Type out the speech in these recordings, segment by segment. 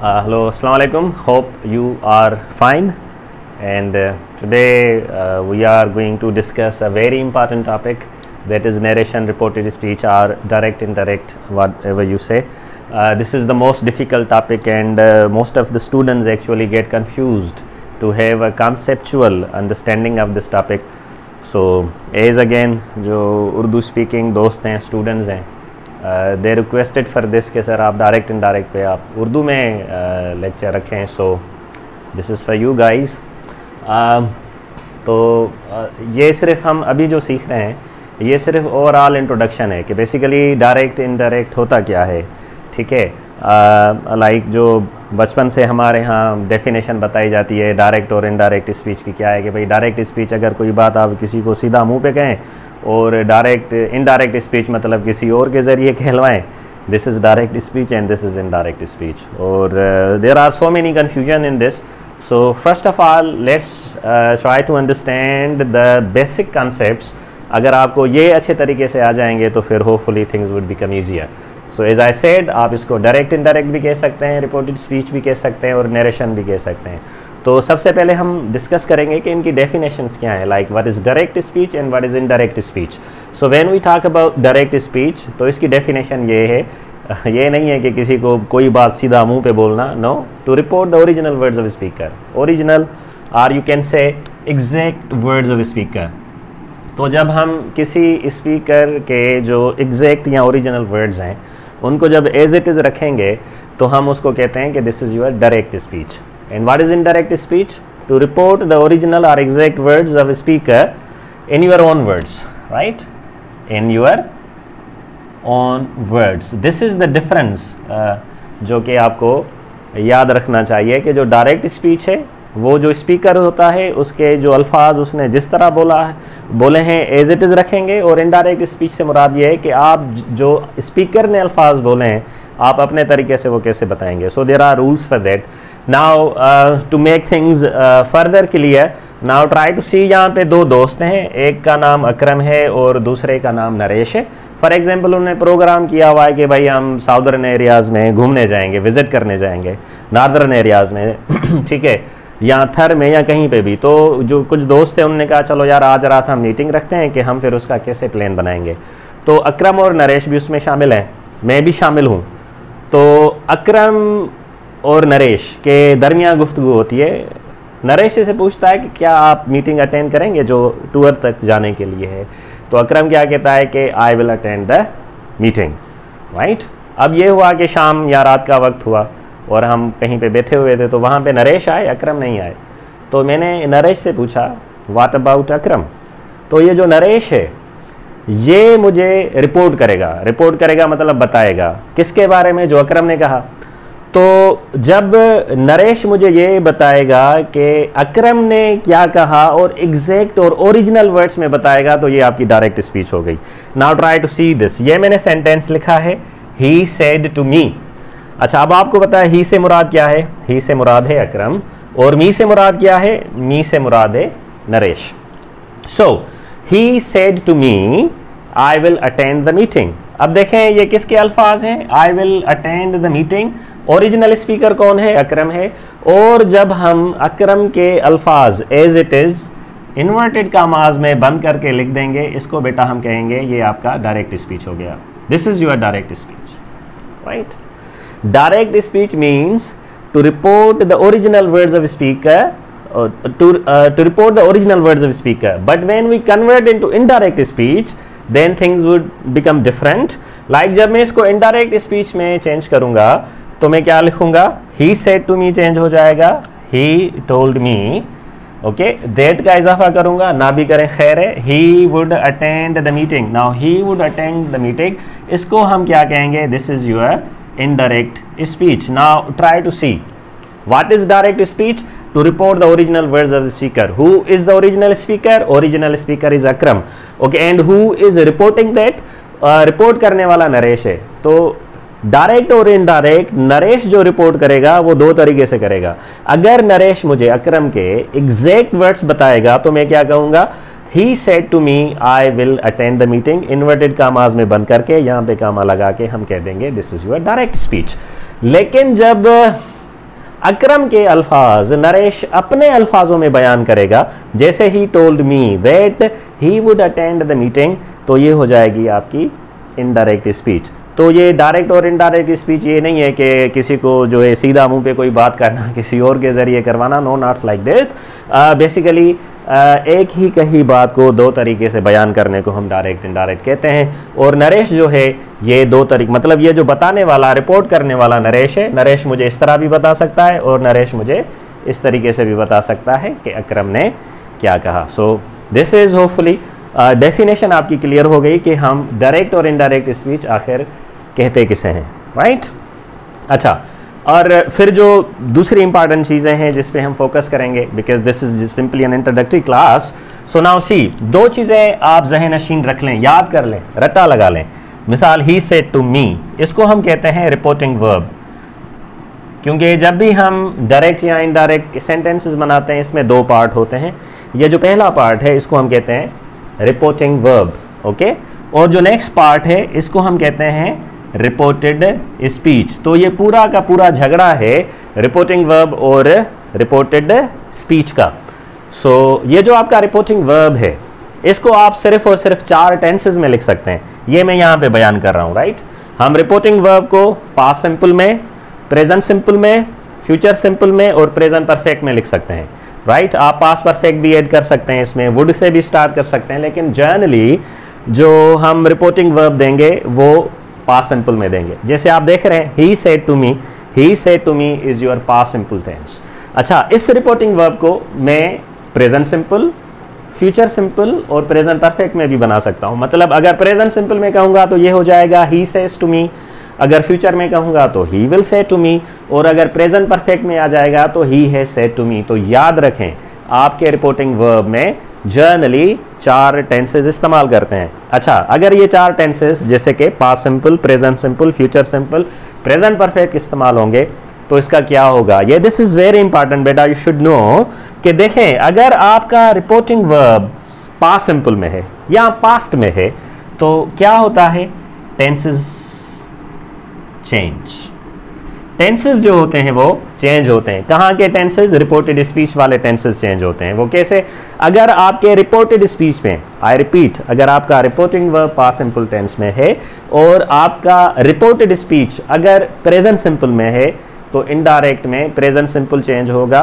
Hello, Assalamu alaikum. Hope you are fine. And today we are going to discuss a very important topic, that is narration, reported speech, or direct, indirect, whatever you say. This is the most difficult topic, and most of the students actually get confused to have a conceptual understanding of this topic. So, as again, जो Urdu speaking दोस्त हैं, students हैं, they requested for this कि sir आप direct indirect पे आप उर्दू में lecture रखें. So this is for you guys. तो ये सिर्फ हम अभी जो सीख रहे हैं ये सिर्फ ओवरऑल इंट्रोडक्शन है कि बेसिकली डायरेक्ट इनडायरेक्ट होता क्या है. ठीक है, लाइक जो बचपन से हमारे यहाँ डेफिनेशन बताई जाती है डायरेक्ट और इनडायरेक्ट स्पीच की क्या है कि भाई डायरेक्ट स्पीच अगर कोई बात आप किसी को सीधा मुंह पे कहें, और डायरेक्ट इनडायरेक्ट स्पीच मतलब किसी और के ज़रिए कहलवाएं. This is direct speech and this is indirect speech. और there are so many confusion in this. So first of all let's try to understand the basic concepts. अगर आपको ये अच्छे तरीके से आ जाएंगे तो फिर hopefully things would become easier. So as I said, आप इसको डायरेक्ट इनडायरेक्ट भी कह सकते हैं, रिपोर्टेड स्पीच भी कह सकते हैं, और नरेशन भी कह सकते हैं. तो सबसे पहले हम डिस्कस करेंगे कि इनकी डेफिनेशंस क्या हैं, like what is direct speech and what is indirect speech. So when we talk about direct speech, तो इसकी डेफिनेशन ये है, ये नहीं है कि किसी को कोई बात सीधा मुंह पे बोलना. No, to report the original words of speaker, original और you can say exact words of speaker. तो जब हम किसी स्पीकर के जो एग्जैक्ट या ओरिजिनल वर्ड्स हैं उनको जब एज इट इज़ रखेंगे तो हम उसको कहते हैं कि this is your direct speech. And what is indirect speech? To report the original और exact words of speaker in your own words, right, in your own words. This is the difference जो कि आपको याद रखना चाहिए कि जो direct speech है वो जो स्पीकर होता है उसके जो अल्फाज उसने जिस तरह बोले हैं एज इट इज़ रखेंगे, और इनडायरेक्ट स्पीच से मुराद ये है कि आप जो स्पीकर ने अल्फाज बोले हैं आप अपने तरीके से वो कैसे बताएंगे. So there are rules for that. Now to make things further clear, now try to see. यहाँ पे दो दोस्त हैं, एक का नाम अकरम है और दूसरे का नाम नरेश है. फॉर एग्जाम्पल उन्होंने प्रोग्राम किया हुआ है कि भाई हम साउदर्न एरियाज़ में घूमने जाएंगे, विज़िट करने जाएंगे, नॉर्दर्न एरियाज़ में, ठीक है, या थर में या कहीं पे भी. तो जो कुछ दोस्त थे उन्होंने कहा चलो यार आज रात हम मीटिंग रखते हैं कि हम फिर उसका कैसे प्लान बनाएंगे. तो अकरम और नरेश भी उसमें शामिल हैं, मैं भी शामिल हूँ. तो अकरम और नरेश के दरमियान गुफ्तगू होती है. नरेश से पूछता है कि क्या आप मीटिंग अटेंड करेंगे जो टूर तक जाने के लिए है. तो अकरम क्या कहता है कि आई will attend the meeting, right. अब ये हुआ कि शाम या रात का वक्त हुआ और हम कहीं पे बैठे हुए थे, तो वहाँ पे नरेश आए, अकरम नहीं आए. तो मैंने नरेश से पूछा व्हाट अबाउट अकरम. तो ये जो नरेश है ये मुझे रिपोर्ट करेगा. रिपोर्ट करेगा मतलब बताएगा किसके बारे में, जो अकरम ने कहा. तो जब नरेश मुझे ये बताएगा कि अकरम ने क्या कहा और एग्जैक्ट और ओरिजिनल वर्ड्स में बताएगा, तो ये आपकी डायरेक्ट स्पीच हो गई. Now try to see this. ये मैंने सेंटेंस लिखा है, ही सेड टू मी. अच्छा, अब आपको पता है ही से मुराद क्या है. ही से मुराद है अकरम, और मी से मुराद क्या है, मी से मुराद है Naresh. So he said to me I will attend the meeting. अब देखें ये किसके अल्फाज हैं, I will attend the meeting. Original speaker कौन है, अकरम है. और जब हम अकरम के अल्फाज as it is inverted commas में बंद करके लिख देंगे, इसको बेटा हम कहेंगे ये आपका डायरेक्ट स्पीच हो गया. This is your direct speech, right. Direct speech means to report the original words of speaker, to report the original words of speaker. But when we convert into indirect speech, then things would become different. Like जब मैं इसको indirect speech में change करूँगा तो मैं क्या लिखूँगा, he said to me change हो जाएगा, he told me. Okay, that का इजाफा करूँगा, ना भी करें खैर है. he would attend the meeting. Now he would attend the meeting. इसको हम क्या कहेंगे, this is your indirect speech. Now try to see what is direct speech. To report the original words of the speaker. Who is the original speaker? Original speaker is Akram. Okay, and who is reporting that? Report करने वाला नरेश है. तो direct और indirect Naresh जो report करेगा वो दो तरीके से करेगा. अगर नरेश मुझे अकरम के एग्जैक्ट वर्ड्स बताएगा तो मैं क्या कहूँगा, he said to me I will attend the meeting. Inverted commas में बंद करके यहाँ पे कामा लगा के हम कह देंगे this is your direct speech. लेकिन जब अकरम के अल्फाज नरेश अपने अल्फाजों में बयान करेगा, जैसे ही told me that he would attend the meeting, तो ये हो जाएगी आपकी इनडायरेक्ट स्पीच। तो ये डायरेक्ट और इनडायरेक्ट स्पीच ये नहीं है कि किसी को जो है सीधा मुंह पे कोई बात करना, किसी और के ज़रिए करवाना, no notes like this. Basically एक ही कही बात को दो तरीके से बयान करने को हम डायरेक्ट इनडायरेक्ट कहते हैं। और नरेश जो है ये दो तरीके, मतलब ये जो बताने वाला, रिपोर्ट करने वाला नरेश है, नरेश मुझे इस तरह भी बता सकता है और नरेश मुझे इस तरीके से भी बता सकता है कि अकरम ने क्या कहा। So this is hopefully definition आपकी क्लियर हो गई कि हम डायरेक्ट और इनडायरेक्ट स्पीच आखिर कहते किसे हैं, राइट। अच्छा, और फिर जो दूसरी इंपॉर्टेंट चीज़ें हैं जिस पे हम फोकस करेंगे, because this is simply N introductory class. So now सी, दो चीज़ें आप ज़हन नशीन रख लें, याद कर लें, रट्टा लगा लें। मिसाल ही सेड टू मी, इसको हम कहते हैं रिपोर्टिंग वर्ब, क्योंकि जब भी हम डायरेक्ट या इनडायरेक्ट सेंटेंसेस बनाते हैं इसमें दो पार्ट होते हैं। ये जो पहला पार्ट है इसको हम कहते हैं रिपोर्टिंग वर्ब, ओके, और जो नेक्स्ट पार्ट है इसको हम कहते हैं रिपोर्टेड स्पीच। तो ये पूरा का पूरा झगड़ा है रिपोर्टिंग वर्ब और रिपोर्टेड स्पीच का। सो ये जो आपका रिपोर्टिंग वर्ब है इसको आप सिर्फ और सिर्फ 4 टेंसेस में लिख सकते हैं, ये मैं यहाँ पे बयान कर रहा हूँ, राइट। हम रिपोर्टिंग वर्ब को पास्ट सिंपल में, प्रेजेंट सिंपल में, फ्यूचर सिंपल में और प्रेजेंट परफेक्ट में लिख सकते हैं, राइट। आप पास्ट परफेक्ट भी ऐड कर सकते हैं इसमें, वुड से भी स्टार्ट कर सकते हैं, लेकिन जनरली जो हम रिपोर्टिंग वर्ब देंगे वो पास्ट सिंपल में देंगे। जैसे आप देख रहे हैं he said to me, he said to me is your past simple tense. अच्छा, इस रिपोर्टिंग वर्ब को मैं प्रेजेंट सिंपल, फ्यूचर सिंपल और प्रेजेंट परफेक्ट में भी बना सकता हूं। मतलब अगर प्रेजेंट सिंपल में कहूंगा तो ये हो जाएगा ही सेज टू मी, अगर फ्यूचर में कहूंगा तो he will say to me, और अगर प्रेजेंट परफेक्ट में आ जाएगा तो he has said to me. तो याद रखें आपके रिपोर्टिंग वर्ब में जनरली 4 टेंसेस इस्तेमाल करते हैं। अच्छा, अगर ये 4 टेंसेस जैसे कि past simple, present simple, future simple, present perfect इस्तेमाल होंगे तो इसका क्या होगा, ये दिस इज वेरी इंपॉर्टेंट बेटा, यू शुड नो कि देखें अगर आपका रिपोर्टिंग वर्ब पास्ट सिंपल में है या पास्ट में है तो क्या होता है, टेंसेस चेंज। टेंसेस जो होते हैं वो चेंज होते हैं। कहाँ के टेंसेस, रिपोर्टेड स्पीच वाले टेंसेस चेंज होते हैं। वो कैसे, अगर आपके रिपोर्टेड स्पीच में, आई रिपीट, अगर आपका reporting verb past simple tense में है और आपका रिपोर्टेड स्पीच अगर प्रेजेंट सिंपल में है तो इनडायरेक्ट में प्रेजेंट सिंपल चेंज होगा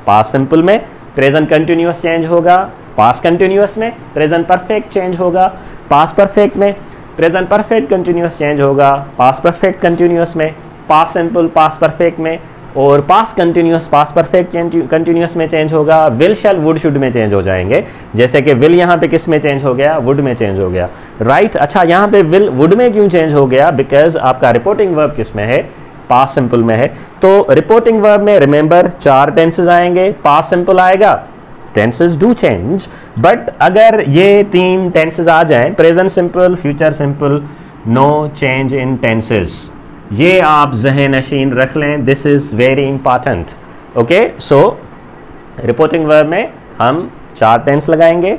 पास्ट सिंपल में, प्रेजेंट कंटिन्यूअस चेंज होगा पास्ट कंटिन्यूअस में, प्रेजेंट परफेक्ट चेंज होगा पास्ट परफेक्ट में, प्रेजेंट परफेक्ट कंटिन्यूअस चेंज होगा पास्ट परफेक्ट कंटिन्यूअस में, पास्ट सिंपल पास्ट परफेक्ट में, और past continuous past perfect continuous में चेंज होगा। विल शैल वुड शुड में चेंज हो जाएंगे, जैसे कि विल यहाँ पे किस में चेंज हो गया, वुड में चेंज हो गया, राइट। अच्छा, यहाँ पे विल वुड में क्यों चेंज हो गया, बिकॉज आपका रिपोर्टिंग वर्ब किस में है, पास्ट सिंपल में है। तो रिपोर्टिंग वर्ब में रिमेंबर 4 टेंसेस आएंगे, पास्ट सिंपल आएगा, टेंसेस डू चेंज, बट अगर ये 3 टेंसेस आ जाएं, present simple, future simple, no change in tenses, ये आप ज़हन नशीन रख लें, this is very important, okay. So reporting verb में हम 4 टेंस लगाएंगे,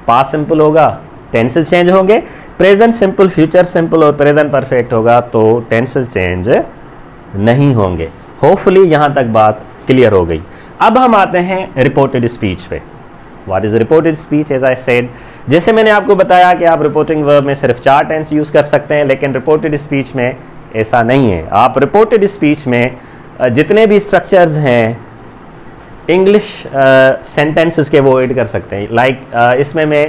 पास्ट सिंपल होगा, टेंसेस चेंज होंगे, प्रेजेंट सिंपल, फ्यूचर सिंपल और प्रेजेंट परफेक्ट होगा तो टेंसेस चेंज नहीं होंगे। होपफुली यहाँ तक बात क्लियर हो गई। अब हम आते हैं रिपोर्टेड स्पीच पे। What is reported speech, as I said, जैसे मैंने आपको बताया कि आप रिपोर्टिंग वर्ब में सिर्फ 4 टेंस यूज़ कर सकते हैं, लेकिन रिपोर्टेड स्पीच में ऐसा नहीं है। आप रिपोर्टेड स्पीच में जितने भी स्ट्रक्चर्स हैं इंग्लिश सेंटेंसेस के वो ऐड कर सकते हैं। लाइक इसमें मैं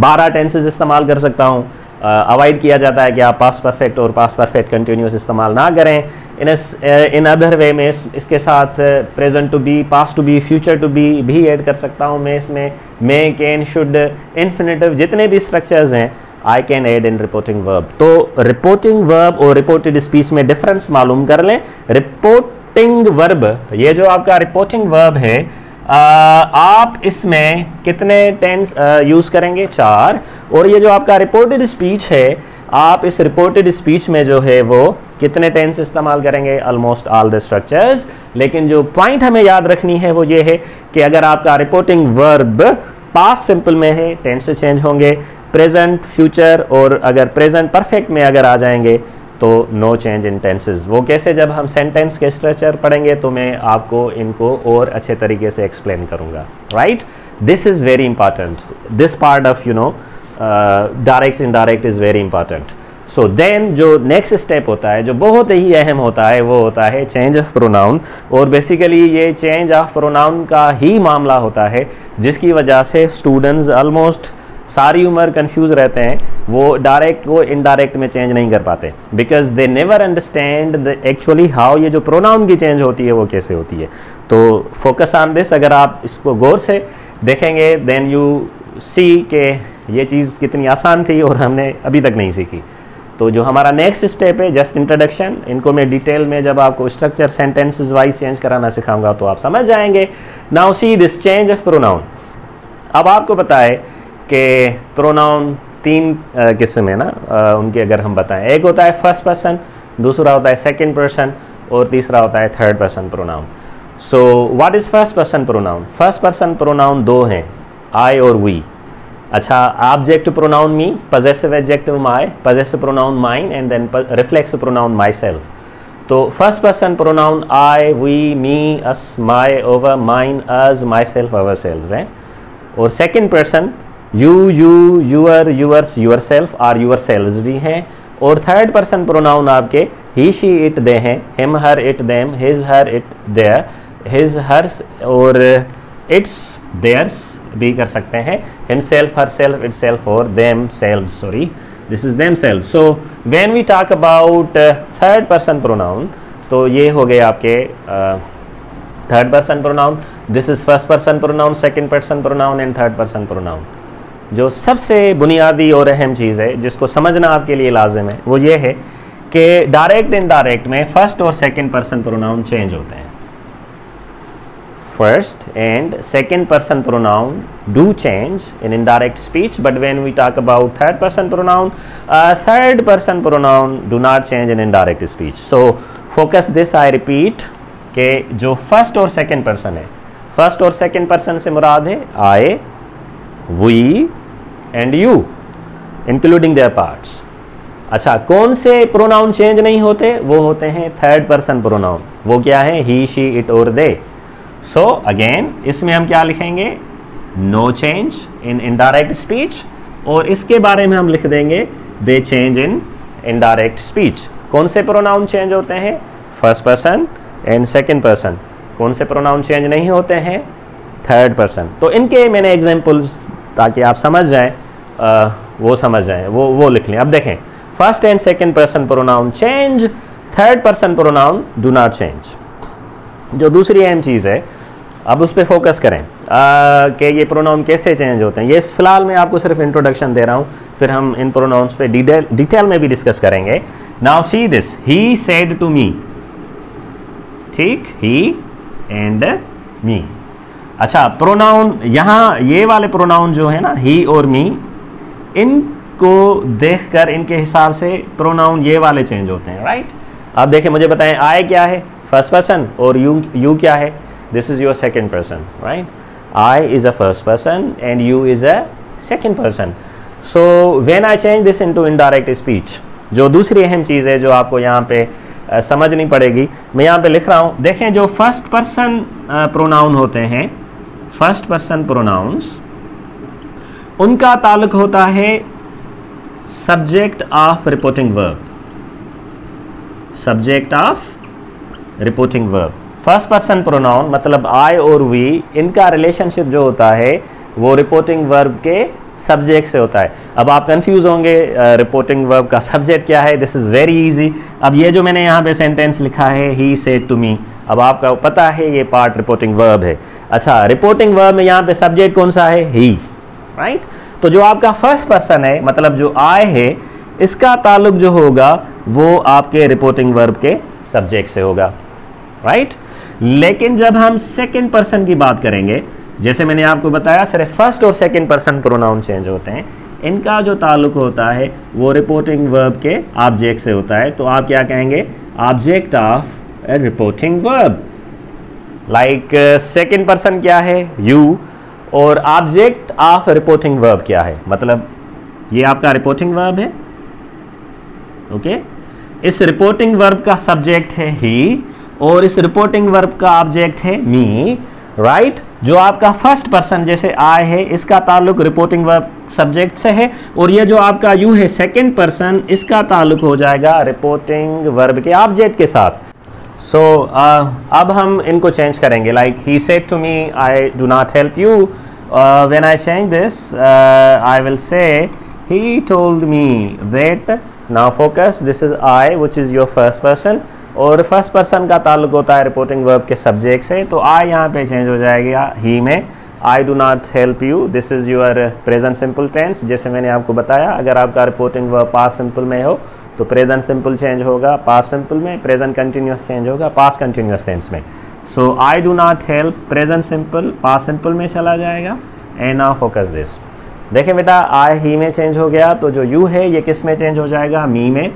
12 टेंसेस इस्तेमाल कर सकता हूँ। अवॉइड किया जाता है कि आप पास्ट परफेक्ट और पास्ट परफेक्ट कंटिन्यूअस इस्तेमाल ना करें। इन अदर वे में इसके साथ present to be, past to be, future to be भी ऐड कर सकता हूँ मैं इसमें। मे, कैन, शुड, इन्फिनेटिव, जितने भी स्ट्रक्चर्स हैं I can add in reporting verb. तो रिपोर्टिंग वर्ब और रिपोर्टेड स्पीच में डिफरेंस मालूम कर लें। रिपोर्टिंग वर्ब, ये जो आपका रिपोर्टिंग वर्ब है, आप इसमें कितने टेंस यूज करेंगे, 4। और ये जो आपका रिपोर्टेड स्पीच है, आप इस रिपोर्टेड स्पीच में जो है वो कितने टेंस इस्तेमाल करेंगे, ऑलमोस्ट ऑल द स्ट्रक्चर्स। लेकिन जो पॉइंट हमें याद रखनी है वो ये है कि अगर आपका रिपोर्टिंग वर्ब पास्ट सिंपल में है, टेंस चेंज होंगे, प्रेजेंट, फ्यूचर और अगर प्रेजेंट परफेक्ट में अगर आ जाएंगे तो नो चेंज इन टेंसेज। वो कैसे, जब हम सेंटेंस के स्ट्रक्चर पढ़ेंगे तो मैं आपको इनको और अच्छे तरीके से एक्सप्लेन करूँगा, right. This is very important, this part of direct indirect is very important. So then जो नेक्स्ट स्टेप होता है, जो बहुत ही अहम होता है, वो होता है चेंज ऑफ प्रोनाउन। और बेसिकली ये चेंज ऑफ प्रोनाउन का ही मामला होता है जिसकी वजह से स्टूडेंट्स ऑलमोस्ट सारी उम्र कंफ्यूज रहते हैं, वो डायरेक्ट को इनडायरेक्ट में चेंज नहीं कर पाते, because they never understand the actually how ये जो प्रोनाउन की चेंज होती है वो कैसे होती है। तो फोकस ऑन दिस, अगर आप इसको गौर से देखेंगे देन यू सी के ये चीज़ कितनी आसान थी और हमने अभी तक नहीं सीखी। तो जो हमारा नेक्स्ट स्टेप है जस्ट इंट्रोडक्शन, इनको मैं डिटेल में जब आपको स्ट्रक्चर सेंटेंसेस वाइज चेंज कराना सिखाऊंगा तो आप समझ जाएंगे। Now see this change of pronoun. अब आपको पता है कि प्रोनाउन तीन किस्म है ना, उनके अगर हम बताएं, एक होता है फर्स्ट पर्सन, दूसरा होता है सेकंड पर्सन और तीसरा होता है third person pronoun. So what is first person pronoun? First person pronoun दो हैं, आई और वी। अच्छा, object pronoun me, possessive adjective my, possessive pronoun mine and then reflex pronoun myself. तो first person pronoun I, we, me, us, my, our, mine, us, myself, ourselves हैं। और second person you, your, yours, yourself और yourselves भी हैं। और third person pronoun आपके ही, she, it, they हैं, him, her, it, them, his, her, it, their, his, hers और its, theirs भी कर सकते हैं, हिमसेल्फ, हरसेल्फ, इटसेल्फ और themselves, sorry this is themselves. So when we talk about third person pronoun, तो ये हो गए आपके third person pronoun. This is first person pronoun, second person pronoun and third person pronoun. जो सबसे बुनियादी और अहम चीज़ है जिसको समझना आपके लिए लाजिम है वो ये है कि डायरेक्ट इनडायरेक्ट में फर्स्ट और सेकंड पर्सन प्रोनाउन चेंज होते हैं। First and second person pronoun do change in indirect speech, but when we talk about third person pronoun, third person pronoun do not change in indirect speech. So focus this, I repeat, कि जो first और second person है, first और second person से मुराद है I, we and you, including their parts. अच्छा, कौन से pronoun change नहीं होते? वो होते हैं third person pronoun। वो क्या है? he, she, it और they। सो अगेन इसमें हम क्या लिखेंगे? No change in indirect speech, और इसके बारे में हम लिख देंगे they change in indirect speech. कौन से प्रोनाउन चेंज होते हैं? First person and second person. कौन से प्रोनाउन चेंज नहीं होते हैं? Third person. तो इनके मैंने एग्जांपल्स ताकि आप समझ जाएं, वो समझ जाएं, वो लिख लें। अब देखें, first and second person pronoun change, third person pronoun do not change. जो दूसरी अहम चीज़ है, अब उस पर फोकस करें कि ये प्रोनाउन कैसे चेंज होते हैं। ये फिलहाल मैं आपको सिर्फ इंट्रोडक्शन दे रहा हूँ, फिर हम इन प्रोनाउंस पे डिटेल में भी डिस्कस करेंगे। Now see this, he said to me, ठीक, ही एंड मी। अच्छा, प्रोनाउन यहाँ ये वाले प्रोनाउन जो है ना, ही और मी, इनको देखकर इनके हिसाब से प्रोनाउन ये वाले चेंज होते हैं, राइट। अब देखें, मुझे बताएं, आई क्या है? फर्स्ट पर्सन, और यू क्या है? This is your second person, right. I is a first person and you is a second person. So when I change this into indirect speech, जो दूसरी अहम चीज़ है जो आपको यहाँ पे समझनी पड़ेगी, मैं यहाँ पे लिख रहा हूँ। देखें, जो फर्स्ट पर्सन प्रोनाउन होते हैं, फर्स्ट पर्सन प्रोनाउंस, उनका ताल्लुक होता है subject of reporting verb, subject of reporting verb. First person pronoun मतलब आई और वी, इनका रिलेशनशिप जो होता है वो रिपोर्टिंग वर्ब के सब्जेक्ट से होता है। अब आप कंफ्यूज होंगे, रिपोर्टिंग वर्ब का सब्जेक्ट क्या है? This is very easy. अब ये जो मैंने यहाँ पे सेंटेंस लिखा है, ही सेड टू मी, अब आपका पता है ये पार्ट रिपोर्टिंग वर्ब है। अच्छा, रिपोर्टिंग वर्ब में यहाँ पे सब्जेक्ट कौन सा है? ही, राइट। तो जो आपका फर्स्ट पर्सन है, मतलब जो आई है, इसका ताल्लुक जो होगा वो आपके रिपोर्टिंग वर्ब के सब्जेक्ट से होगा, राइट। लेकिन जब हम सेकंड पर्सन की बात करेंगे, जैसे मैंने आपको बताया, सिर्फ फर्स्ट और सेकंड पर्सन प्रोनाउन चेंज होते हैं। इनका जो ताल्लुक होता है वो रिपोर्टिंग वर्ब के ऑब्जेक्ट से होता है। तो आप क्या कहेंगे? Object of A reporting verb. Like second person क्या है? यू, और ऑब्जेक्ट ऑफ रिपोर्टिंग वर्ब क्या है? मतलब ये आपका रिपोर्टिंग वर्ब है, ओके। इस रिपोर्टिंग वर्ब का सब्जेक्ट है ही और इस रिपोर्टिंग वर्ब का ऑब्जेक्ट है मी, राइट। जो आपका फर्स्ट पर्सन जैसे आई है, इसका ताल्लुक रिपोर्टिंग वर्ब सब्जेक्ट से है, और ये जो आपका यू है सेकंड पर्सन, इसका ताल्लुक हो जाएगा रिपोर्टिंग वर्ब के ऑब्जेक्ट के साथ। सो अब हम इनको चेंज करेंगे, like he said to me I do not help you. When I change this I will say he told me that. Now focus, this is I which is your first person, और first person का ताल्लुक होता है reporting verb के subject से, तो आई यहाँ पे चेंज हो जाएगा ही में। I do not help you, this is your present simple tense. जैसे मैंने आपको बताया, अगर आपका रिपोर्टिंग वर्ब पास्ट सिंपल में हो तो प्रेजेंट सिंपल चेंज होगा पास्ट सिंपल में, प्रेजेंट कंटिन्यूस चेंज होगा पास्ट कंटिन्यूस टेंस में। So I do not help present simple past simple में चला जाएगा। एंड नाउ फोकस दिस, देखें बेटा, आई ही में चेंज हो गया, तो जो यू है ये किस में चेंज हो जाएगा, मी में।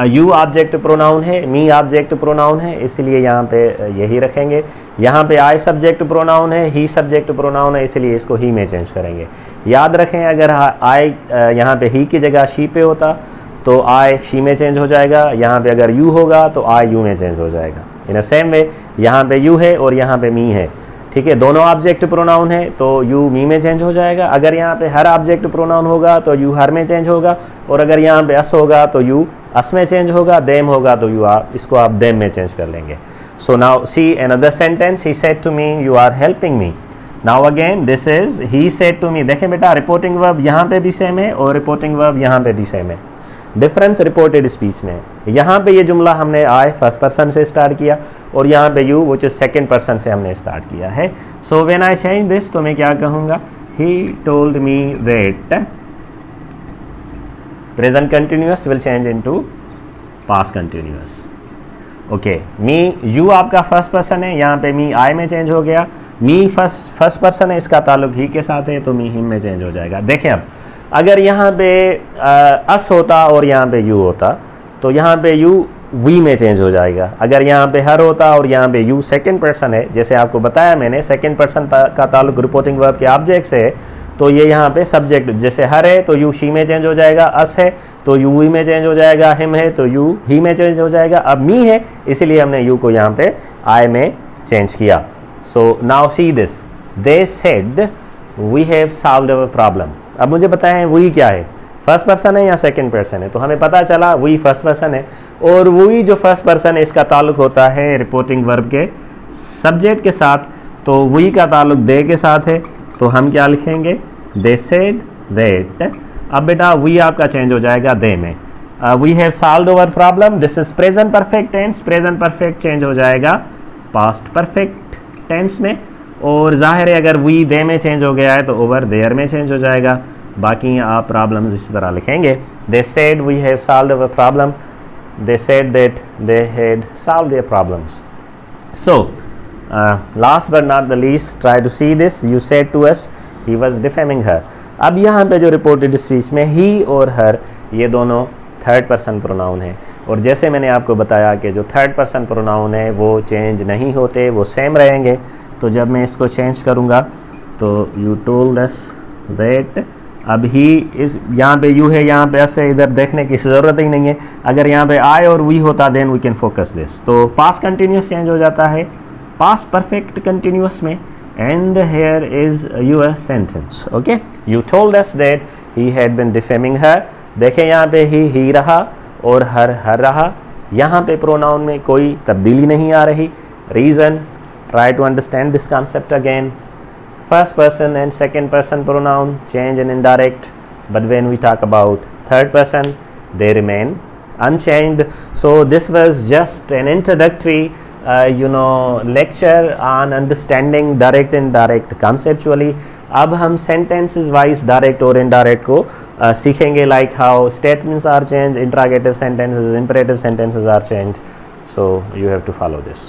यू ऑब्जेक्ट प्रोनाउन है, मी ऑब्जेक्ट प्रोनाउन है, इसलिए यहाँ पे यही रखेंगे। यहाँ पे आई सब्जेक्ट प्रोनाउन है, ही सब्जेक्ट प्रोनाउन है, इसलिए इसको ही में चेंज करेंगे। याद रखें, अगर आई यहाँ पे ही की जगह शी पे होता तो आई शी में चेंज हो जाएगा, यहाँ पे अगर यू होगा तो आई यू में चेंज हो जाएगा। इन अ सेम वे यहाँ पे यू है और यहाँ पे मी है, ठीक है, दोनों ऑब्जेक्ट प्रोनाउन है तो यू मी में चेंज हो जाएगा। अगर यहाँ पे हर ऑब्जेक्ट प्रोनाउन होगा तो यू हर में चेंज होगा, और अगर यहाँ पे अस होगा तो यू अस में चेंज होगा, देम होगा तो यू इसको आप देम में चेंज कर लेंगे। So now see another sentence, he said to me you are helping me. Now again this is he said to me. देखें बेटा, रिपोर्टिंग वर्ब यहाँ पे भी सेम है और रिपोर्टिंग वर्ब यहाँ पे भी सेम है। डिफरेंस रिपोर्टेड स्पीच में, यहाँ पे ये जुमला हमने आई फर्स्ट पर्सन से स्टार्ट किया और यहाँ पे you which is second person से हमने स्टार्ट किया है। So when I change this, तो मैं क्या कहूँगा, ही told me that, present continuous will change into past continuous. Okay, me you आपका फर्स्ट पर्सन है, यहाँ पे मी आई में चेंज हो गया। मी फर्स्ट पर्सन है, इसका ताल्लुक ही के साथ है, तो मी हिम में चेंज हो जाएगा। देखें अब, अगर यहाँ पे अस होता और यहाँ पे यू होता तो यहाँ पे यू वी में चेंज हो जाएगा। अगर यहाँ पे हर होता और यहाँ पे यू सेकंड पर्सन है, जैसे आपको बताया मैंने, सेकंड पर्सन का ताल्लुक रिपोर्टिंग वर्ब के ऑब्जेक्ट से है, तो ये यहाँ पे सब्जेक्ट, जैसे हर है तो यू शी में चेंज हो जाएगा, अस है तो यू वी में चेंज हो जाएगा, हिम है तो यू ही में चेंज हो जाएगा। अब मी है, इसीलिए हमने यू को यहाँ पे आई में चेंज किया। So now see this, they said we have solved our problem. अब मुझे बताएं वही क्या है, फर्स्ट पर्सन है या सेकंड पर्सन है, तो हमें पता चला वही फर्स्ट पर्सन है, और वही जो फर्स्ट पर्सन है इसका ताल्लुक होता है रिपोर्टिंग वर्ब के सब्जेक्ट के साथ, तो वही का ताल्लुक दे के साथ है, तो हम क्या लिखेंगे, दे सेड दैट। अब बेटा वी आपका चेंज हो जाएगा दे में। We have solved our problem, this is present perfect tense, present perfect change हो जाएगा पास्ट परफेक्ट टेंस में, और जाहिर है अगर वी दे में चेंज हो गया है तो ओवर देयर में चेंज हो जाएगा। बाकी आप प्रॉब्लम्स इसी तरह लिखेंगे, they said we have solved our problem, they said that they had solved their problems. So last but not the least, try to see this, you said to us he was defaming her. अब यहाँ पे जो reported speech में ही और हर, ये दोनों third person pronoun है, और जैसे मैंने आपको बताया कि जो थर्ड पर्सन प्रोनाउन है वो चेंज नहीं होते, वो सेम रहेंगे। तो जब मैं इसको चेंज करूँगा तो यू टोल्ड अस दैट, अब ही इस यहाँ पे यू है, यहाँ पे अस है, इधर देखने की ज़रूरत ही नहीं है। अगर यहाँ पे आई और वी होता then we can focus this. तो पास्ट कंटिन्यूस चेंज हो जाता है पास्ट परफेक्ट कंटिन्यूस में, and here is your sentence. Okay, you told us that he had been defaming her. देखें यहाँ पे ही रहा और हर रहा, यहाँ पे प्रोनाउन में कोई तब्दीली नहीं आ रही। Reason, try to understand this concept again. First person and second person pronoun change in indirect, but when we talk about third person, they remain unchanged. So this was just an introductory lecture on understanding direct and indirect conceptually. अब हम sentences wise direct और indirect को सीखेंगे, like how statements are changed, interrogative sentences, imperative sentences are changed. So you have to follow this.